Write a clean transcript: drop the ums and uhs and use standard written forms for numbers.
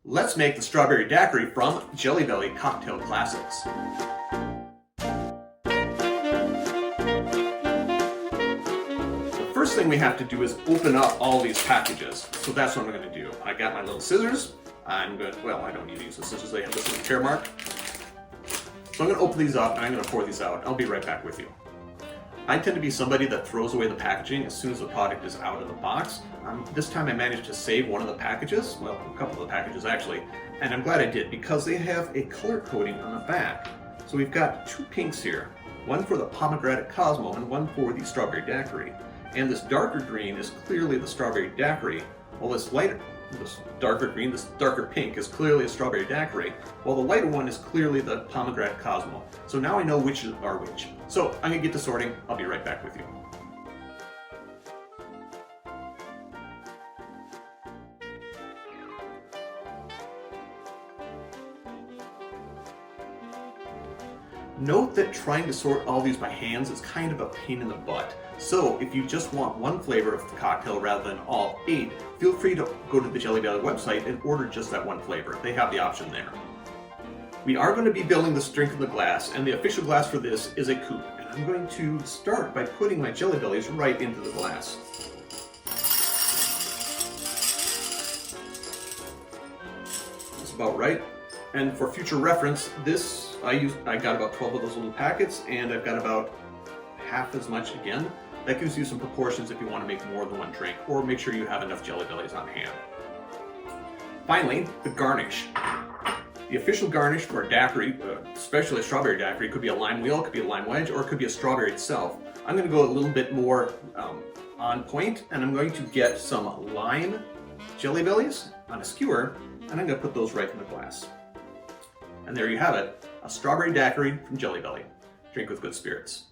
Let's make the Strawberry Daiquiri from Jelly Belly Cocktail Classics. The first thing we have to do is open up all these packages. So that's what I'm going to do. I got my little scissors. Well, I don't need to use the scissors. They have this little tear mark. So I'm going to open these up and I'm going to pour these out. I'll be right back with you. I tend to be somebody that throws away the packaging as soon as the product is out of the box. This time I managed to save one of the packages, well, a couple of the packages actually, and I'm glad I did because they have a color coding on the back. So we've got two pinks here, one for the pomegranate Cosmo and one for the Strawberry Daiquiri. And this darker green is clearly the Strawberry Daiquiri, while this darker green, this darker pink is clearly a Strawberry Daiquiri, while the lighter one is clearly the pomegranate Cosmo. So now I know which are which. So I'm going to get to sorting. I'll be right back with you. Note that trying to sort all these by hands is kind of a pain in the butt. So if you just want one flavor of the cocktail rather than all 8, feel free to go to the Jelly Belly website and order just that one flavor. They have the option there. We are going to be building this drink in the glass, and the official glass for this is a coupe. And I'm going to start by putting my Jelly Bellies right into the glass. That's about right. And for future reference, I got about 12 of those little packets, and I've got about half as much again. That gives you some proportions if you want to make more than one drink, or make sure you have enough Jelly Bellies on hand. Finally, the garnish. The official garnish for a daiquiri, especially a strawberry daiquiri, could be a lime wheel, could be a lime wedge, or it could be a strawberry itself. I'm going to go a little bit more on point, and I'm going to get some lime Jelly Bellies on a skewer, and I'm going to put those right in the glass. And there you have it, a strawberry daiquiri from Jelly Belly. Drink with good spirits.